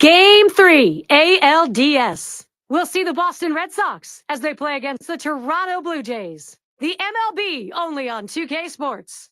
Game 3, ALDS. We'll see the Boston Red Sox as they play against the Toronto Blue Jays. The MLB only on 2K Sports.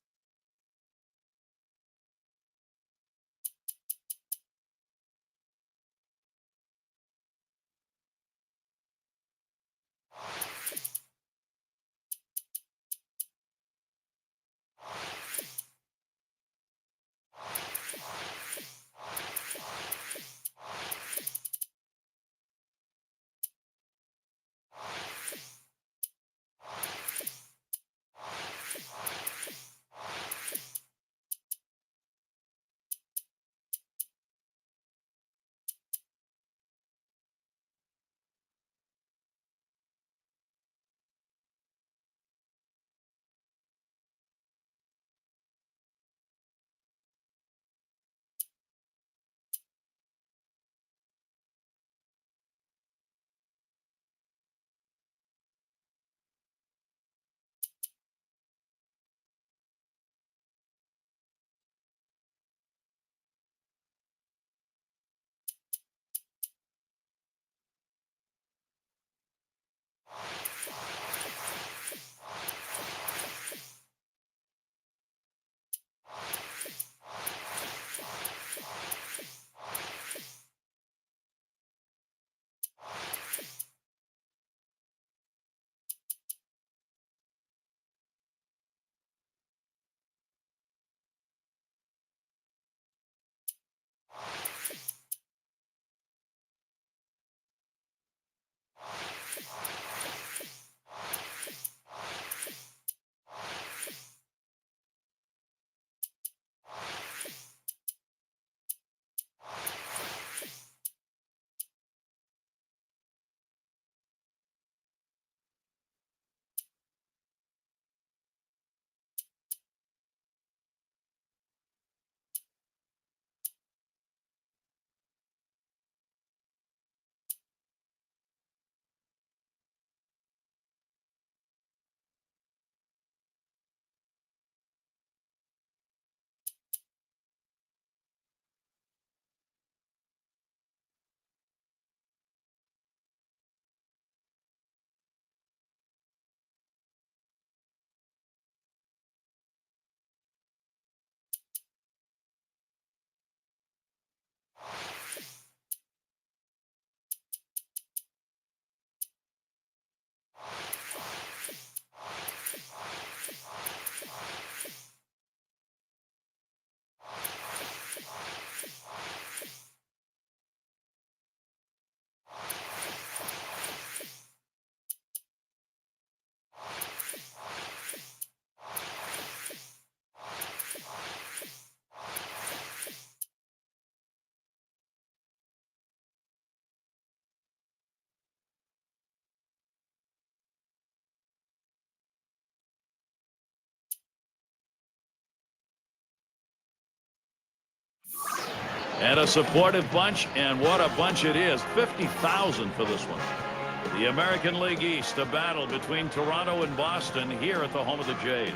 And a supportive bunch, and what a bunch it is. 50,000 for this one. The American League East, a battle between Toronto and Boston here at the home of the Jays.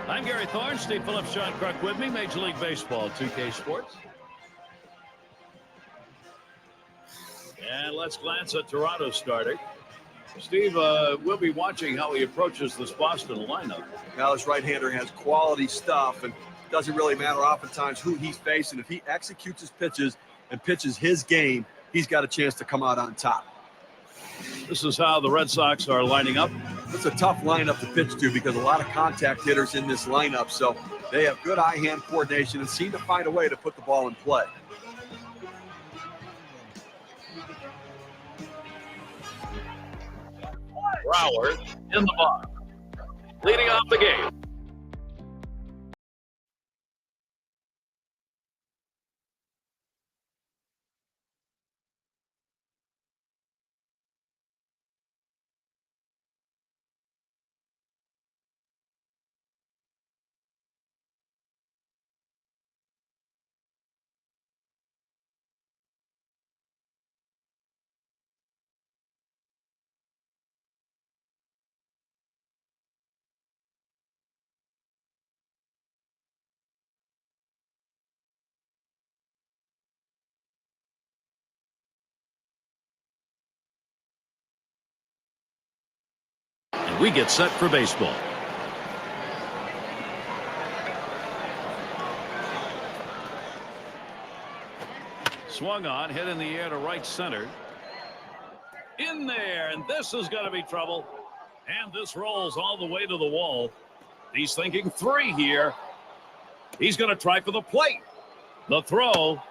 I'm Gary Thorne, Steve Phillips, John Kruk with me, Major League Baseball, 2K Sports. And let's glance at Toronto's starter. Steve, we'll be watching how he approaches this Boston lineup. Now, this right-hander has quality stuff, and doesn't really matter oftentimes who he's facing. If he executes his pitches and pitches his game, he's got a chance to come out on top. This is how the Red Sox are lining up. It's a tough lineup to pitch to because a lot of contact hitters in this lineup, so they have good eye-hand coordination and seem to find a way to put the ball in play. Brower in the box, leading off the game. we get set for baseball. Swung on, hit in the air to right center. In there, and this is going to be trouble. And this rolls all the way to the wall. He's thinking 3 here. He's going to try for the plate. The throw.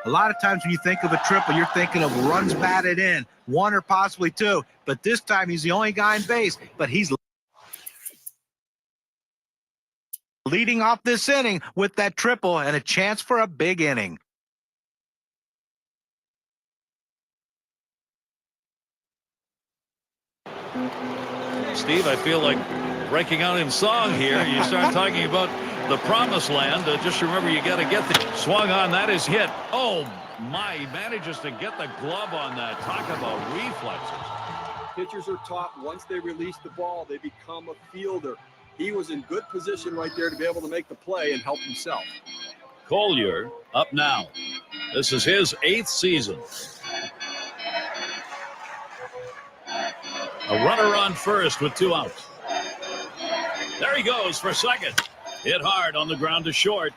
A lot of times when you think of a triple, you're thinking of runs batted in, 1 or possibly 2. But this time he's the only guy in base. But he's leading off this inning with that triple and a chance for a big inning. Steve, I feel like breaking out in song here. You start talking about the promised land. Just remember, you got to get the swung on. That is hit. Oh, my. He manages to get the glove on that. Talk about reflexes. Pitchers are taught once they release the ball, they become a fielder. He was in good position right there to be able to make the play and help himself. Collier up now. This is his 8th season. A runner on first with 2 outs. There he goes for second. Hit hard on the ground to short.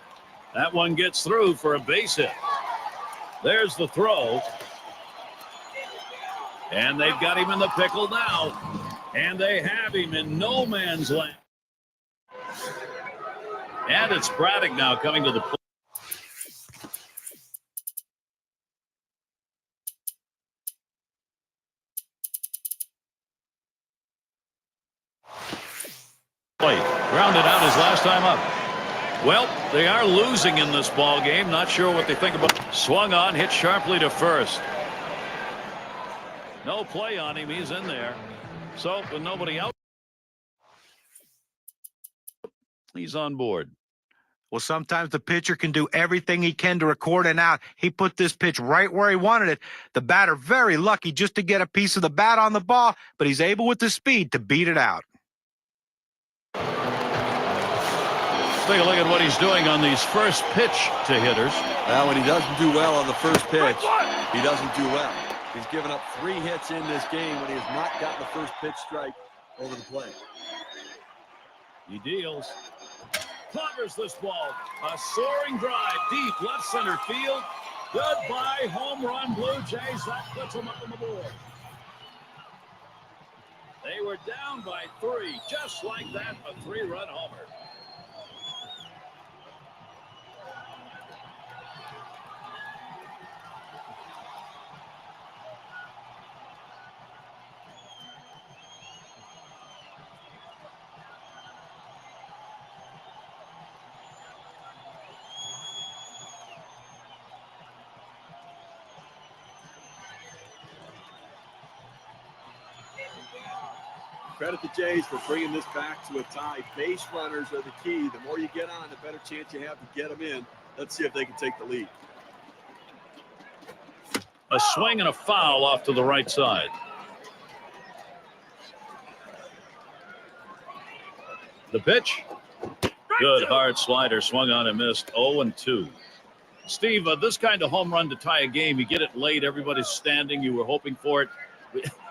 That one gets through for a base hit. There's the throw. And they've got him in the pickle now. And they have him in no man's land. And it's Braddock now coming to the plate. Grounded out his last time up. Well, they are losing in this ball game. Not sure what they think about. Swung on, hit sharply to first. No play on him. He's in there. So with nobody out, he's on board. Well, sometimes the pitcher can do everything he can to record an out. He put this pitch right where he wanted it. The batter very lucky just to get a piece of the bat on the ball, but he's able with the speed to beat it out. Take a look at what he's doing on these first pitch to hitters. Well, when he doesn't do well on the first pitch, he doesn't do well. He's given up 3 hits in this game when he has not gotten the first pitch strike over the plate. He deals. Covers this ball. A soaring drive deep left center field. Goodbye, home run, Blue Jays. That puts them up on the board. They were down by 3, just like that, a 3-run homer. Credit the Jays for bringing this back to a tie. Base runners are the key. The more you get on, the better chance you have to get them in. Let's see if they can take the lead. A swing and a foul off to the right side. The pitch. Good hard slider, swung on and missed. 0-2. Steve, this kind of home run to tie a game, you get it late, everybody's standing, you were hoping for it.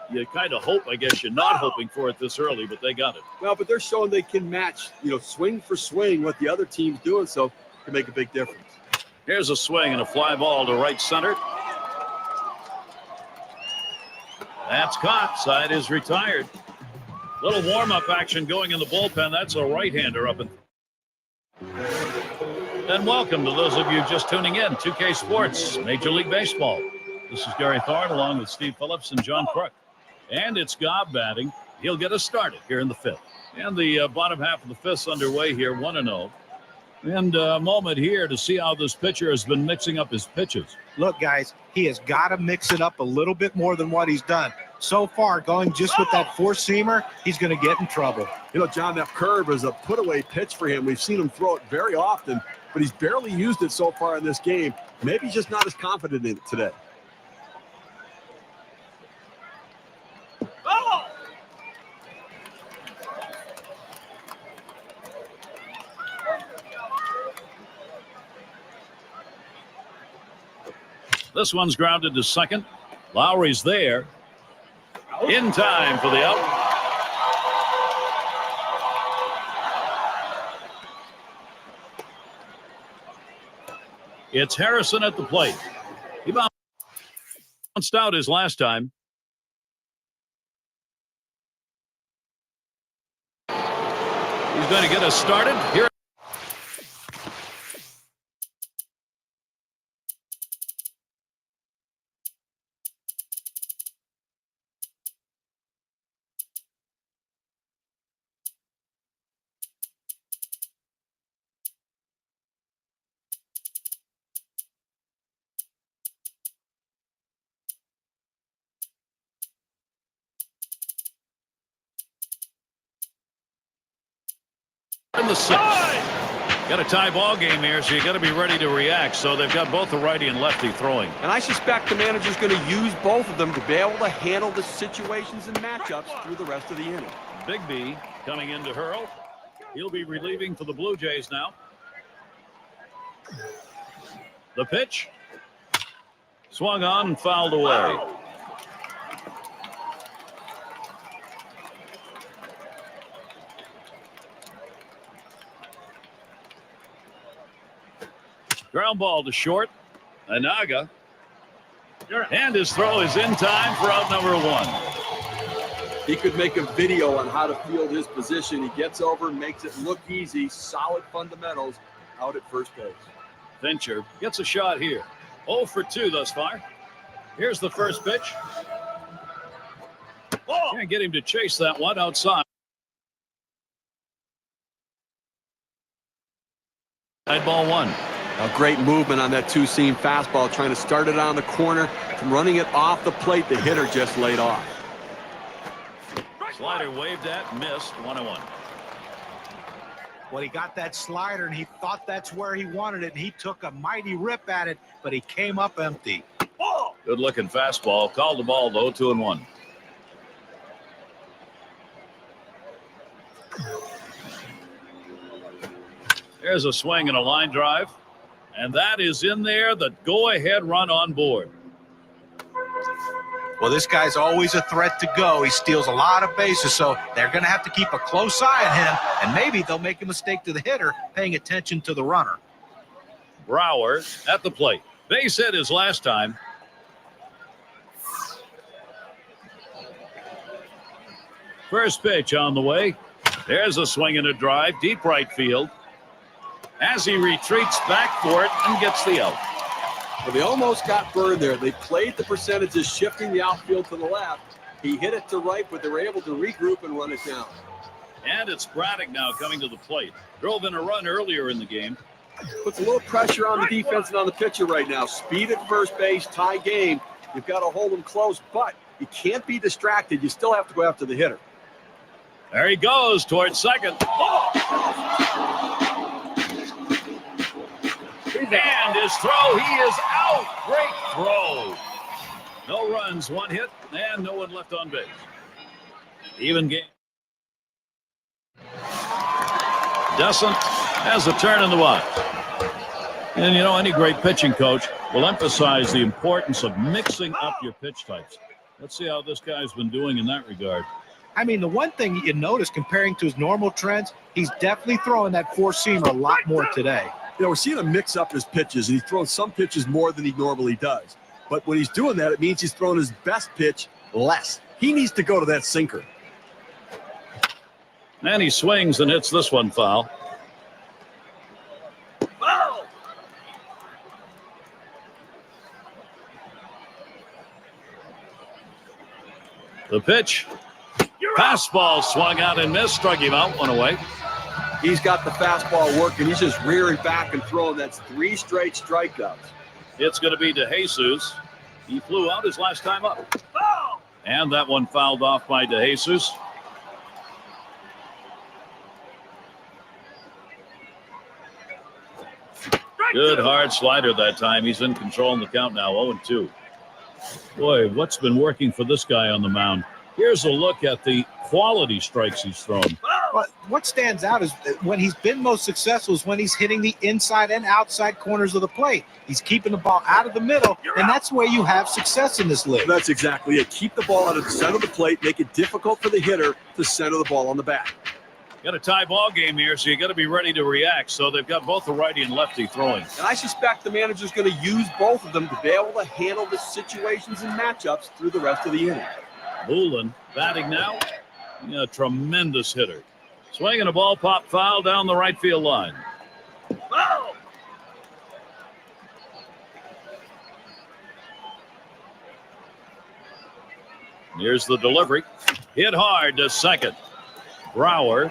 You kind of hope, I guess you're not hoping for it this early, but they got it. Well, but they're showing they can match, swing for swing what the other team's doing, so it can make a big difference. Here's a swing and a fly ball to right center. That's caught. Side is retired. Little warm-up action going in the bullpen. That's a right-hander up in. And welcome to those of you just tuning in. 2K Sports, Major League Baseball. This is Gary Thorne along with Steve Phillips and John Crook. And it's Gobb batting. He'll get us started here in the 5th. And the bottom half of the 5th's underway here, 1-0. And a moment here to see how this pitcher has been mixing up his pitches. Look, guys, he has got to mix it up a little bit more than what he's done. So far, going just with that four-seamer, he's going to get in trouble. John, that curve is a put-away pitch for him. We've seen him throw it very often, but he's barely used it so far in this game. Maybe he's just not as confident in it today. This one's grounded to second. Lowry's there. In time for the out. It's Harrison at the plate. He bounced out his last time. He's going to get us started here. In the sixth. Got a tie ball game here, so you got to be ready to react. So they've got both the righty and lefty throwing. And I suspect the manager's going to use both of them to be able to handle the situations and matchups through the rest of the inning. Big B coming in to hurl. He'll be relieving for the Blue Jays now. The pitch. Swung on and fouled away. Ground ball to short. Anaga. And his throw is in time for out number one. He could make a video on how to field his position. He gets over and makes it look easy. Solid fundamentals out at first base. Fincher gets a shot here. 0 for 2 thus far. Here's the first pitch. Can't get him to chase that one outside. Ball one. A great movement on that two-seam fastball, trying to start it on the corner, from running it off the plate. The hitter just laid off. Slider waved at, missed, 1-1. Well, he got that slider, and he thought that's where he wanted it, and he took a mighty rip at it, but he came up empty. Good-looking fastball. Called the ball, though, 2-1. There's a swing and a line drive. And that is in there, the go-ahead run on board. Well, this guy's always a threat to go. He steals a lot of bases, so they're going to have to keep a close eye on him, and maybe they'll make a mistake to the hitter, paying attention to the runner. Brower at the plate. Base hit his last time. First pitch on the way. There's a swing and a drive, deep right field. As he retreats back for it and gets the out. Well, they almost got burned there. They played the percentages, shifting the outfield to the left. He hit it to right, but they were able to regroup and run it down. And it's Braddock now coming to the plate. Drove in a run earlier in the game. Puts a little pressure on the defense and on the pitcher right now. Speed at first base, tie game. You've got to hold them close, but you can't be distracted. You still have to go after the hitter. There he goes towards second. And his throw, he is out. Great throw. No runs, one hit, and no one left on base. Even game. Descent has a turn in the box. And, you know, any great pitching coach will emphasize the importance of mixing up your pitch types. Let's see how this guy's been doing in that regard. I mean, the one thing you notice comparing to his normal trends, he's definitely throwing that four-seamer a lot more today. You know, we're seeing him mix up his pitches, and he's throwing some pitches more than he normally does. But when he's doing that, it means he's throwing his best pitch less. He needs to go to that sinker. And he swings and hits this one foul. Foul! The pitch. Fastball swung out and missed. Struck him out, one away. He's got the fastball working. He's just rearing back and throwing. That's 3 straight strikeouts. It's going to be DeJesus. He flew out his last time up. Foul! And that one fouled off by DeJesus. Good hard slider that time. He's in control in the count now, 0-2. Boy, what's been working for this guy on the mound? Here's a look at the quality strikes he's thrown. Well, what stands out is when he's been most successful is when he's hitting the inside and outside corners of the plate. He's keeping the ball out of the middle, and that's where you have success in this league. That's exactly it. Keep the ball out of the center of the plate, make it difficult for the hitter to center the ball on the bat. Got a tie ball game here, so you got to be ready to react. So they've got both the righty and lefty throwing. And I suspect the manager's going to use both of them to be able to handle the situations and matchups through the rest of the inning. Moulin batting now. A tremendous hitter. Swinging a ball, pop foul down the right field line. Oh! Here's the delivery. Hit hard to second. Brower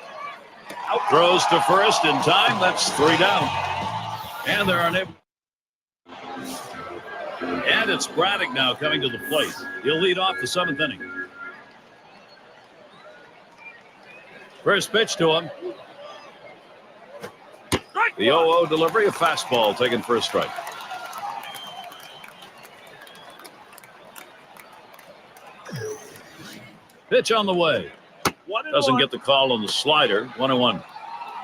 throws to first in time. That's 3 down. And they're unable. And it's Braddock now coming to the plate. He'll lead off the 7th inning. First pitch to him. The 0-0 delivery, a fastball taken for a strike. Pitch on the way. Doesn't get the call on the slider. 1-1.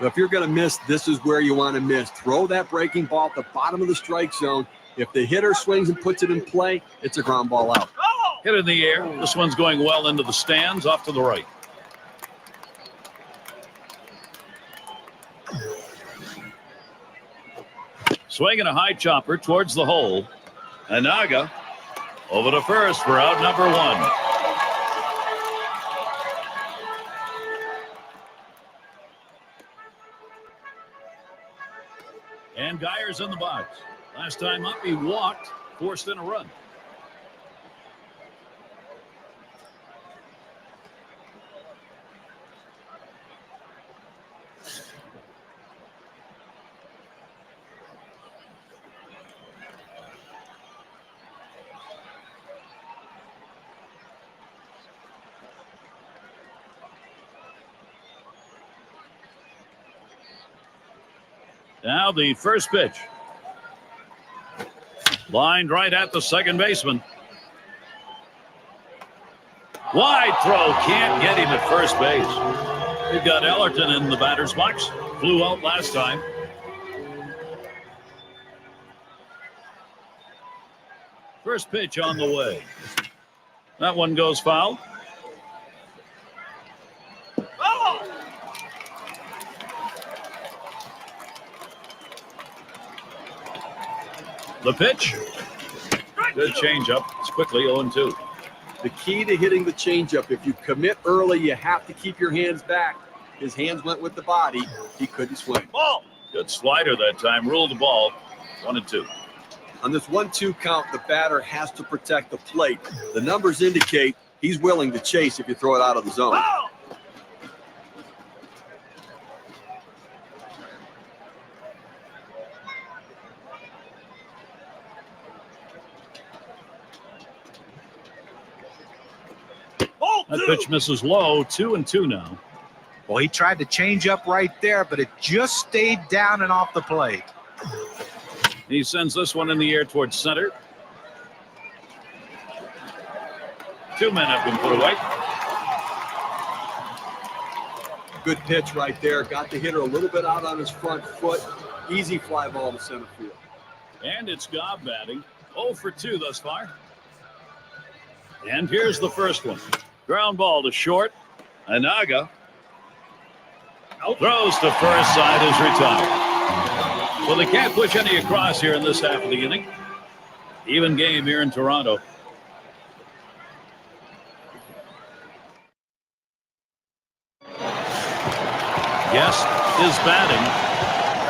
If you're going to miss, this is where you want to miss. Throw that breaking ball at the bottom of the strike zone. If the hitter swings and puts it in play, it's a ground ball out. Hit in the air. This one's going well into the stands, off to the right. Swinging a high chopper towards the hole. Anaga over to first for out number 1. And Geyer's in the box. Last time up, he walked, forced in a run. Now the first pitch. Lined right at the second baseman. Wide throw. Can't get him at first base. We've got Ellerton in the batter's box. Flew out last time. First pitch on the way. That one goes foul. The pitch. Good changeup. It's quickly 0-2. The key to hitting the changeup, if you commit early, you have to keep your hands back. His hands went with the body. He couldn't swing. Ball. Good slider that time. Ruled the ball. 1-2. On this 1-2 count, the batter has to protect the plate. The numbers indicate he's willing to chase if you throw it out of the zone. Ball. That pitch misses low. 2-2 now. Well, he tried to change up right there, but it just stayed down and off the plate. He sends this one in the air towards center. 2 men have been put away. Good pitch right there. Got the hitter a little bit out on his front foot. Easy fly ball to center field. And it's Gobb batting. 0 for 2 thus far. And here's the first one. Ground ball to short. Anaga throws to first. Side is retired. Well, they can't push any across here in this half of the inning. Even game here in Toronto. Guest is batting.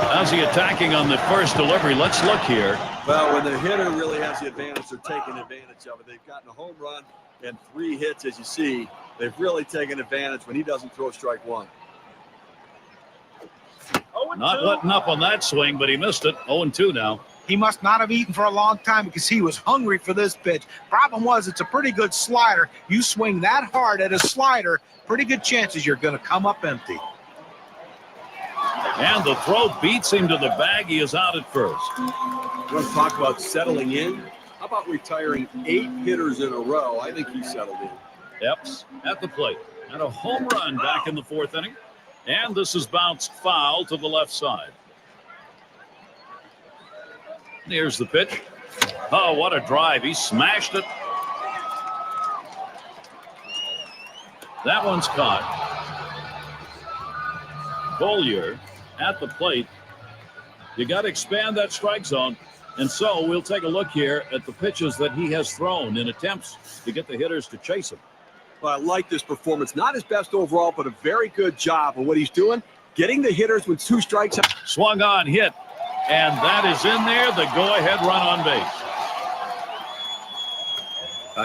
How's he attacking on the first delivery? Let's look here. Well, when the hitter really has the advantage, they're taking advantage of it. They've gotten a home run and 3 hits, as you see. They've really taken advantage when he doesn't throw strike 1. Not letting up on that swing, but he missed it. 0-2 now. He must not have eaten for a long time because he was hungry for this pitch. Problem was, it's a pretty good slider. You swing that hard at a slider, pretty good chances you're going to come up empty. And the throw beats him to the bag. He is out at first. You want to talk about settling in? How about retiring 8 hitters in a row? I think he settled in. Epps at the plate. And a home run back in the 4th inning. And this is bounced foul to the left side. Here's the pitch. Oh, what a drive. He smashed it. That one's caught. Bollier at the plate. You got to expand that strike zone. And so we'll take a look here at the pitches that he has thrown in attempts to get the hitters to chase him. Well, I like this performance. Not his best overall, but a very good job of what he's doing. Getting the hitters with 2 strikes. Swung on, hit. And that is in there, the go-ahead run on base.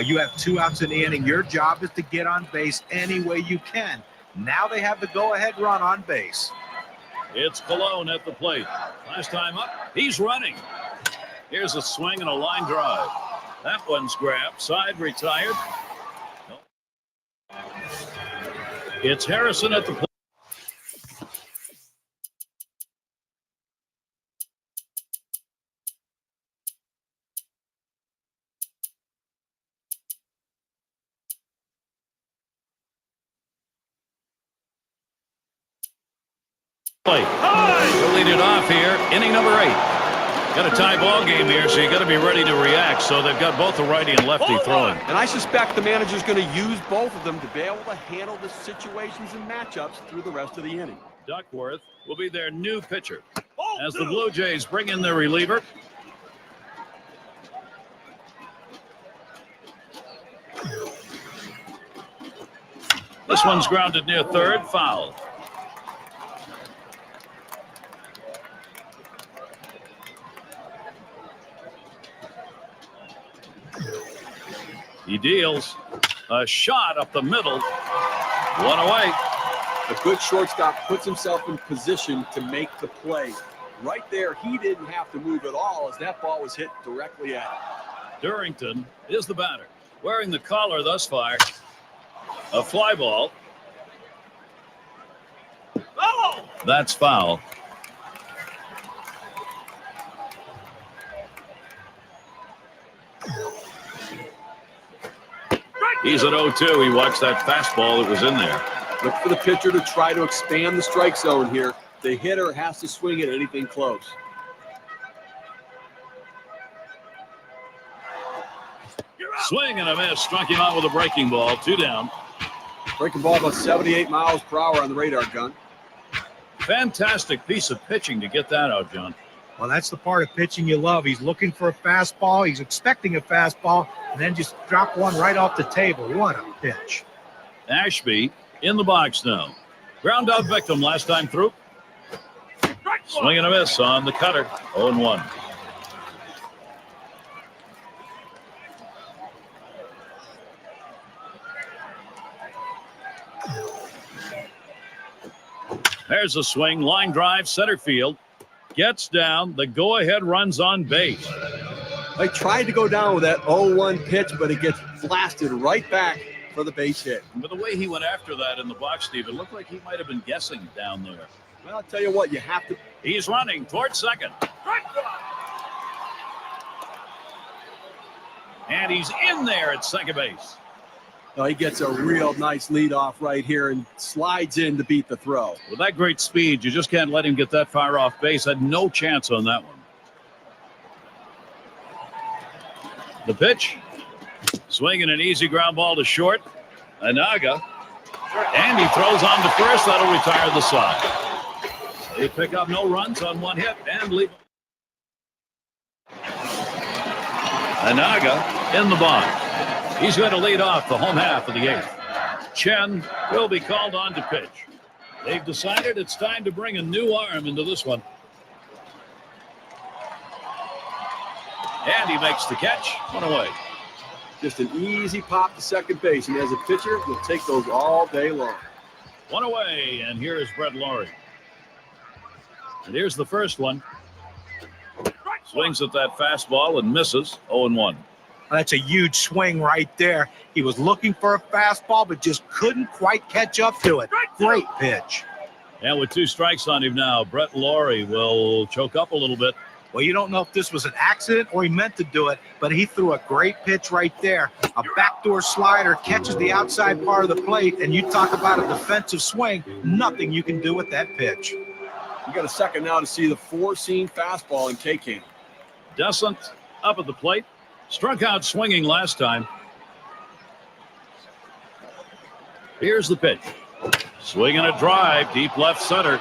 You have 2 outs in the inning. Your job is to get on base any way you can. Now they have the go-ahead run on base. It's Colon at the plate. Last time up, he's running. Here's a swing and a line drive. That one's grabbed. Side retired. It's Harrison at the plate. We'll lead it off here, inning number 8. Got a tie ball game here, so you got to be ready to react. So they've got both the righty and lefty throwing. And I suspect the manager's going to use both of them to be able to handle the situations and matchups through the rest of the inning. Duckworth will be their new pitcher as the Blue Jays bring in their reliever. This one's grounded near third, foul. He deals a shot up the middle. 1 away. A good shortstop puts himself in position to make the play. Right there, he didn't have to move at all as that ball was hit directly at him. Durrington is the batter. Wearing the collar thus far. A fly ball. Oh! That's foul. He's at 0-2. He watched that fastball that was in there. Look for the pitcher to try to expand the strike zone here. The hitter has to swing at anything close. Swing and a miss. Struck him out with a breaking ball. 2 down. Breaking ball about 78 miles per hour on the radar gun. Fantastic piece of pitching to get that out, John. Well, that's the part of pitching you love. He's looking for a fastball. He's expecting a fastball, and then just drop one right off the table. What a pitch. Ashby in the box now. Ground out victim last time through. Swing and a miss on the cutter. 0-1. There's a swing, line drive, center field. Gets down, the go-ahead runs on base. I tried to go down with that 0-1 pitch, but it gets blasted right back for the base hit. But the way he went after that in the box, Steve, it looked like he might have been guessing down there. Well, I'll tell you what, you have to. He's running towards second. And he's in there at second base. Oh, he gets a real nice lead off right here and slides in to beat the throw. With that great speed, you just can't let him get that far off base. Had no chance on that one. The pitch. Swinging an easy ground ball to short. Anaga. And he throws on to first. That'll retire the side. They pick up no runs on one hit and leave. Anaga in the box. He's going to lead off the home half of the 8th. Chen will be called on to pitch. They've decided it's time to bring a new arm into this one. And he makes the catch. 1 away. Just an easy pop to second base. And as a pitcher, you'll take those all day long. 1 away. And here is Brett Laurie. And here's the first one. Swings at that fastball and misses. 0-1. That's a huge swing right there. He was looking for a fastball, but just couldn't quite catch up to it. Great pitch. And with 2 strikes on him now, Brett Laurie will choke up a little bit. Well, you don't know if this was an accident or he meant to do it, but he threw a great pitch right there. A backdoor slider catches the outside part of the plate, and you talk about a defensive swing. Nothing you can do with that pitch. You got a second now to see the four-seam fastball in K-Can. Descent up at the plate. Struck out swinging last time. Here's the pitch. Swinging a drive, deep left center.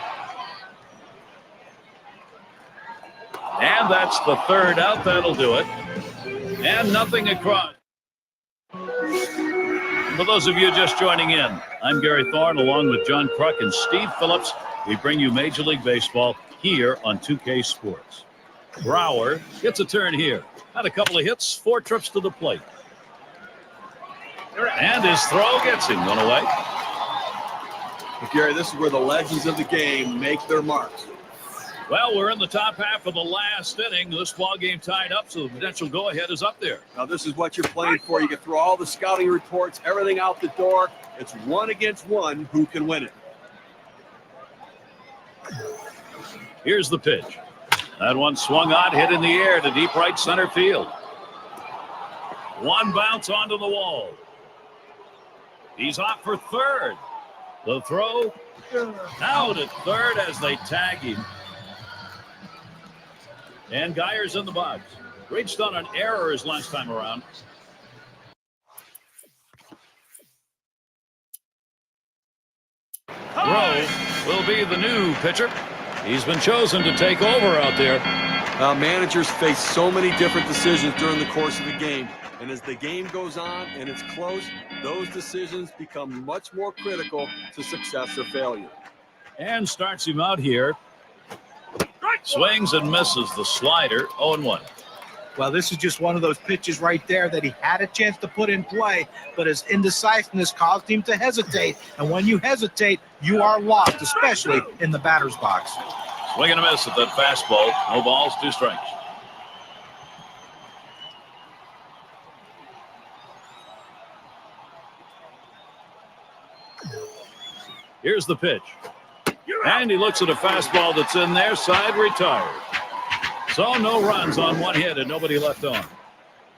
And that's the third out. That'll do it. And nothing across. For those of you just joining in, I'm Gary Thorne along with John Kruk and Steve Phillips. We bring you Major League Baseball here on 2K Sports. Brower gets a turn here. Had a couple of hits, 4 trips to the plate. And his throw gets him one away. But Gary, this is where the legends of the game make their marks. Well, we're in the top half of the last inning. This ball game tied up, so the potential go-ahead is up there. Now, this is what you're playing for. You get through all the scouting reports, everything out the door. It's 1 against 1 who can win it. Here's the pitch. That one swung on, hit in the air to deep right center field. One bounce onto the wall. He's off for third. The throw out at third as they tag him. And Geyer's in the box. Reached on an error his last time around. Rowe will be the new pitcher. He's been chosen to take over out there. Managers face so many different decisions during the course of the game. And as the game goes on and it's close, those decisions become much more critical to success or failure. And starts him out here. Swings and misses the slider, 0-1. Well, this is just one of those pitches right there that he had a chance to put in play, but his indecisiveness caused him to hesitate. And when you hesitate, you are lost, especially in the batter's box. Swing and a miss at that fastball. No balls, 2 strikes. Here's the pitch. And he looks at a fastball that's in there, side retired. So no runs on 1 hit and nobody left on.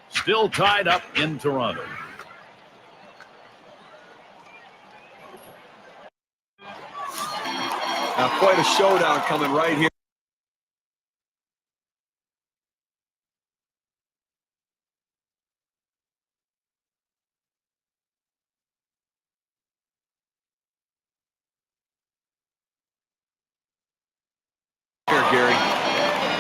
Still tied up in Toronto. Now quite a showdown coming right here. Gary.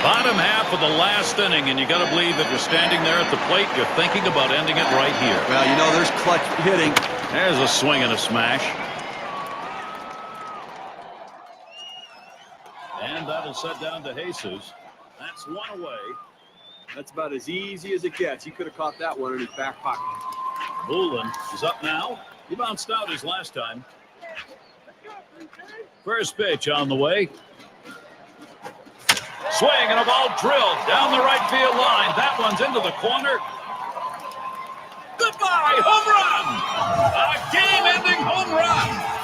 Bottom half of the last inning, and you got to believe if you're standing there at the plate, you're thinking about ending it right here. Well, you know, there's clutch hitting. There's a swing and a smash. And that'll set down to Jesus. That's 1 away. That's about as easy as it gets. He could have caught that one in his back pocket. Bullen is up now. He bounced out his last time. First pitch on the way. Swing and a ball drilled down the right field line. That one's into the corner. Goodbye, home run! A game-ending home run!